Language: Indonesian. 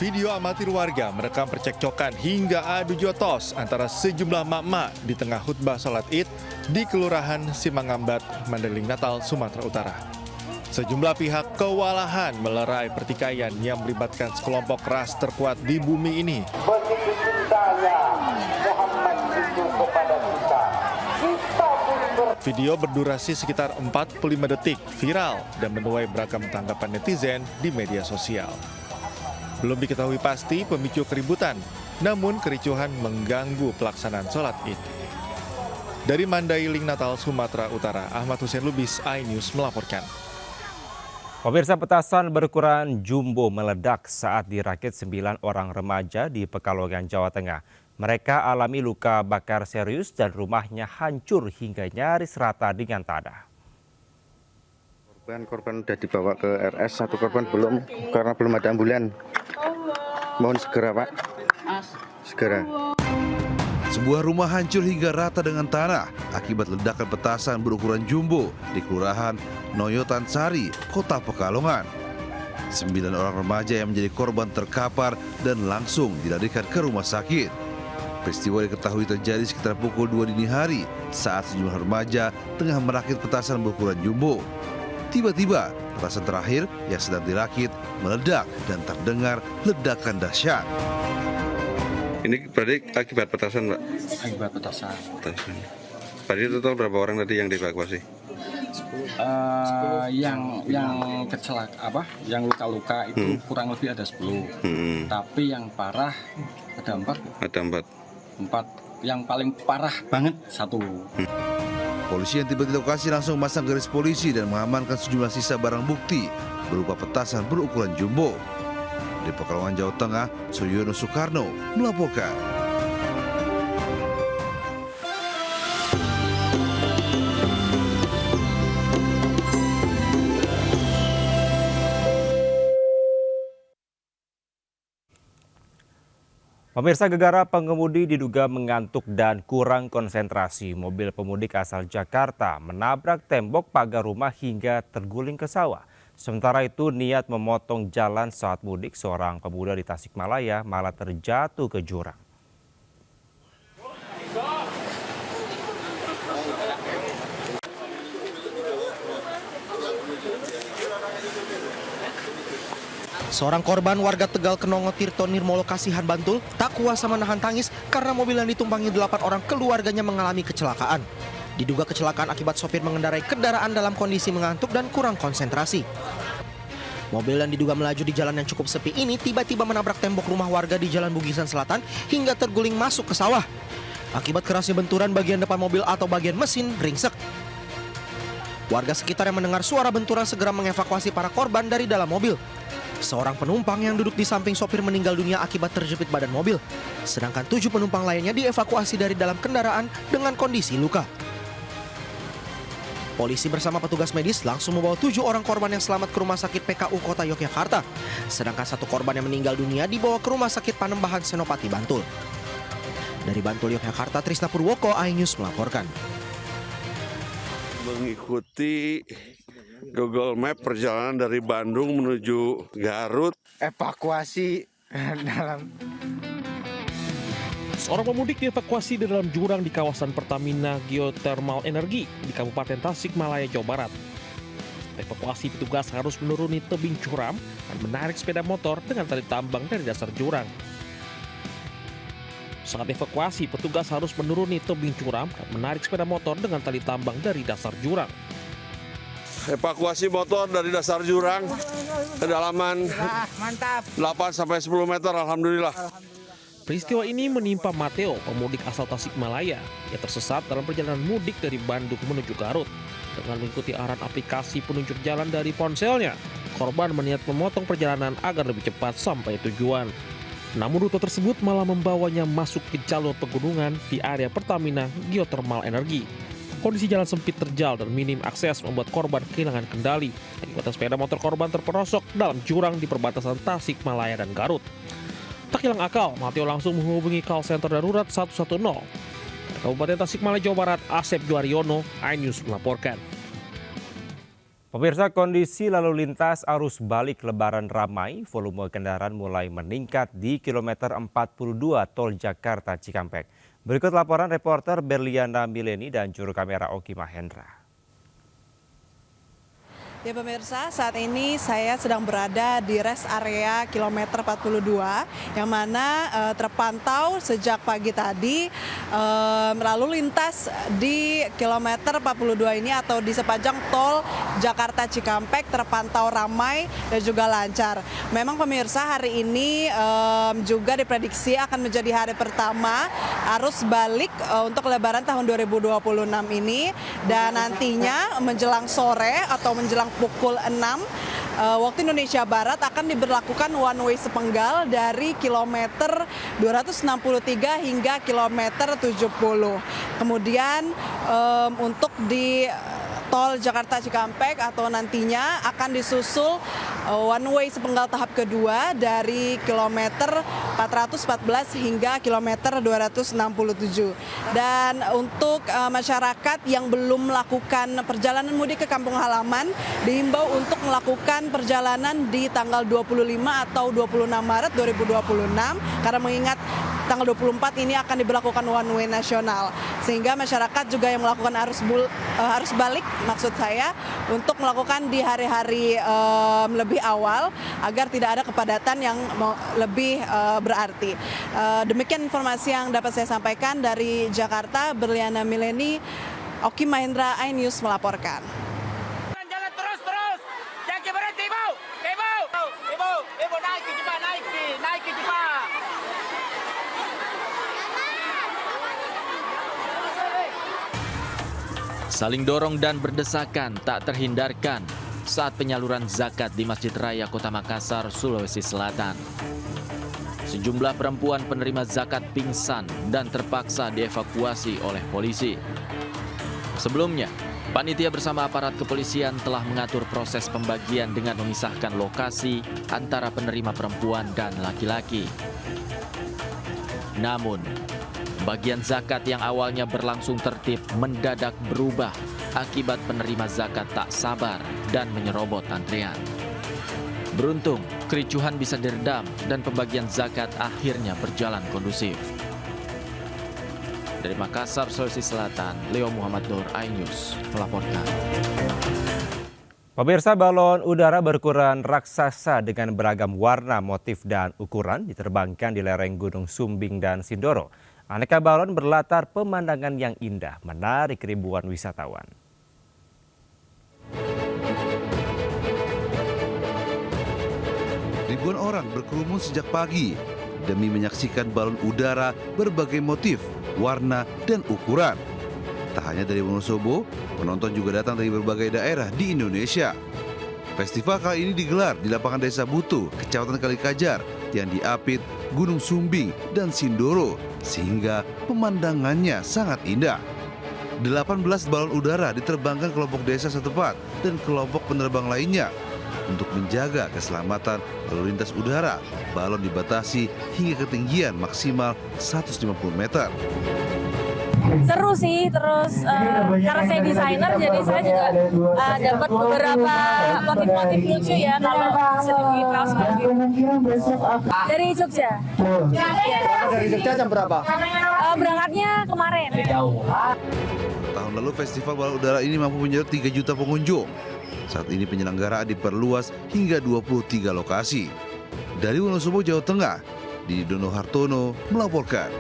Video amatir warga merekam percekcokan hingga adu jotos antara sejumlah mak-mak di tengah khutbah sholat Id di Kelurahan Simangambat, Mandailing Natal, Sumatera Utara. Sejumlah pihak kewalahan melerai pertikaian yang melibatkan sekelompok ras terkuat di bumi ini. Begitu cintanya Muhammad itu kepada kita. Kita pun Video berdurasi sekitar 45 detik viral dan menuai beragam tanggapan netizen di media sosial. Belum diketahui pasti pemicu keributan, namun kericuhan mengganggu pelaksanaan sholat Id. Dari Mandailing Natal, Sumatera Utara, Ahmad Hussein Lubis, iNews melaporkan. Pemirsa, petasan berukuran jumbo meledak saat dirakit 9 orang remaja di Pekalongan, Jawa Tengah. Mereka alami luka bakar serius dan rumahnya hancur hingga nyaris rata dengan tanah. Korban sudah dibawa ke RS, satu korban belum karena belum ada ambulan. Mohon segera, Pak. Segera. Sebuah rumah hancur hingga rata dengan tanah akibat ledakan petasan berukuran jumbo di Kelurahan Noyotan Sari, Kota Pekalongan. 9 orang remaja yang menjadi korban terkapar dan langsung dilarikan ke rumah sakit. Peristiwa diketahui terjadi sekitar pukul 2 dini hari saat sejumlah remaja tengah merakit petasan berukuran jumbo. Tiba-tiba, petasan terakhir yang sedang dirakit meledak dan terdengar ledakan dahsyat. Ini berarti akibat petasan, Pak? Akibat petasan. Tadi total berapa orang tadi yang dievakuasi? Yang yang luka-luka itu kurang lebih ada 10. Tapi yang parah ada 4. Ada 4. 4. Yang paling parah banget 1. Polisi yang tiba di lokasi langsung memasang garis polisi dan mengamankan sejumlah sisa barang bukti berupa petasan berukuran jumbo. Di Pekalongan, Jawa Tengah, Suryono Soekarno melaporkan. Pemirsa, gegara pengemudi diduga mengantuk dan kurang konsentrasi. Mobil pemudik asal Jakarta menabrak tembok pagar rumah hingga terguling ke sawah. Sementara itu, niat memotong jalan saat mudik, seorang pemuda di Tasikmalaya malah terjatuh ke jurang. Seorang korban warga Tegal Kenongo Tirto Nirmolo Kasihan Bantul tak kuasa menahan tangis karena mobil yang ditumpangi 8 orang keluarganya mengalami kecelakaan. Diduga kecelakaan akibat sopir mengendarai kendaraan dalam kondisi mengantuk dan kurang konsentrasi. Mobil yang diduga melaju di jalan yang cukup sepi ini tiba-tiba menabrak tembok rumah warga di Jalan Bugisan Selatan hingga terguling masuk ke sawah. Akibat kerasnya benturan, bagian depan mobil atau bagian mesin ringsek. Warga sekitar yang mendengar suara benturan segera mengevakuasi para korban dari dalam mobil. Seorang penumpang yang duduk di samping sopir meninggal dunia akibat terjepit badan mobil. Sedangkan 7 penumpang lainnya dievakuasi dari dalam kendaraan dengan kondisi luka. Polisi bersama petugas medis langsung membawa 7 orang korban yang selamat ke Rumah Sakit PKU Kota Yogyakarta. Sedangkan 1 korban yang meninggal dunia dibawa ke Rumah Sakit Panembahan Senopati Bantul. Dari Bantul, Yogyakarta, Trisna Purwoko, iNews melaporkan. Mengikuti Google Map perjalanan dari Bandung menuju Garut. Evakuasi dalam. Seorang pemudik dievakuasi di dalam jurang di kawasan Pertamina Geothermal Energi di Kabupaten Tasikmalaya, Jawa Barat. Evakuasi petugas harus menuruni tebing curam dan menarik sepeda motor dengan tali tambang dari dasar jurang. Saat evakuasi, petugas harus menuruni tebing curam dan menarik sepeda motor dengan tali tambang dari dasar jurang. Evakuasi motor dari dasar jurang, kedalaman 8-10 meter, alhamdulillah. Peristiwa ini menimpa Mateo, pemudik asal Tasikmalaya, yang tersesat dalam perjalanan mudik dari Bandung menuju Garut. Dengan mengikuti arahan aplikasi penunjuk jalan dari ponselnya, korban berniat memotong perjalanan agar lebih cepat sampai tujuan. Namun rute tersebut malah membawanya masuk ke jalur pegunungan di area Pertamina Geothermal Energi. Kondisi jalan sempit, terjal, dan minim akses membuat korban kehilangan kendali. Akibatnya sepeda motor korban terperosok dalam jurang di perbatasan Tasikmalaya dan Garut. Tak hilang akal, Mateo langsung menghubungi call center darurat 110. Kabupaten Tasikmalaya, Jawa Barat, Asep Juariono, iNews melaporkan. Pemirsa, kondisi lalu lintas arus balik Lebaran ramai, volume kendaraan mulai meningkat di kilometer 42 Tol Jakarta Cikampek. Berikut laporan reporter Berliana Mileni dan juru kamera Oki Mahendra. Ya pemirsa, saat ini saya sedang berada di rest area kilometer 42 yang mana terpantau sejak pagi tadi lalu lintas di kilometer 42 ini atau di sepanjang tol Jakarta Cikampek terpantau ramai dan juga lancar. Memang pemirsa, hari ini juga diprediksi akan menjadi hari pertama arus balik untuk Lebaran tahun 2026 ini, dan nantinya menjelang sore atau menjelang pukul 6 waktu Indonesia Barat akan diberlakukan one way sepenggal dari kilometer 263 hingga kilometer 70. Kemudian untuk di tol Jakarta Cikampek atau nantinya akan disusul one way sepenggal tahap kedua dari kilometer 414 hingga kilometer 267. Dan untuk masyarakat yang belum melakukan perjalanan mudik ke kampung halaman diimbau untuk melakukan perjalanan di tanggal 25 atau 26 Maret 2026 karena mengingat tanggal 24 ini akan diberlakukan one way nasional, sehingga masyarakat juga yang melakukan arus balik maksud saya untuk melakukan di hari-hari lebih awal agar tidak ada kepadatan yang lebih berarti. Demikian informasi yang dapat saya sampaikan dari Jakarta. Berliana Mileni, Oki Mahendra, iNews melaporkan. Jangan terus, jangan berhenti, Ibu. Ibu naik cepat. Saling dorong dan berdesakan tak terhindarkan saat penyaluran zakat di Masjid Raya Kota Makassar, Sulawesi Selatan. Sejumlah perempuan penerima zakat pingsan dan terpaksa dievakuasi oleh polisi. Sebelumnya, panitia bersama aparat kepolisian telah mengatur proses pembagian dengan memisahkan lokasi antara penerima perempuan dan laki-laki. Namun, bagian zakat yang awalnya berlangsung tertib mendadak berubah akibat penerima zakat tak sabar dan menyerobot antrian. Beruntung, kericuhan bisa diredam dan pembagian zakat akhirnya berjalan kondusif. Dari Makassar, Sulawesi Selatan, Leo Muhammad Nur, iNews melaporkan. Pemirsa, balon udara berukuran raksasa dengan beragam warna, motif, dan ukuran diterbangkan di lereng Gunung Sumbing dan Sindoro. Aneka balon berlatar pemandangan yang indah, menarik ribuan wisatawan. Ribuan orang berkerumun sejak pagi demi menyaksikan balon udara berbagai motif, warna, dan ukuran. Tak hanya dari Wonosobo, penonton juga datang dari berbagai daerah di Indonesia. Festival kali ini digelar di lapangan Desa Butuh, Kecamatan Kalikajar, yang diapit Gunung Sumbing dan Sindoro, sehingga pemandangannya sangat indah. 18 balon udara diterbangkan kelompok desa setempat dan kelompok penerbang lainnya. Untuk menjaga keselamatan lalu lintas udara, balon dibatasi hingga ketinggian maksimal 150 meter. Seru sih, terus karena saya desainer jadi saya juga dapat beberapa motif-motif lucu ya kalau sedikit kaos gitu. Dari Jogja. Dari Jogja jam berapa? Berangkatnya kemarin. Tahun lalu festival balon udara ini mampu menyedot 3 juta pengunjung. Saat ini penyelenggaraan diperluas hingga 23 lokasi. Dari Wonosobo, Jawa Tengah, Didi Dono Hartono melaporkan.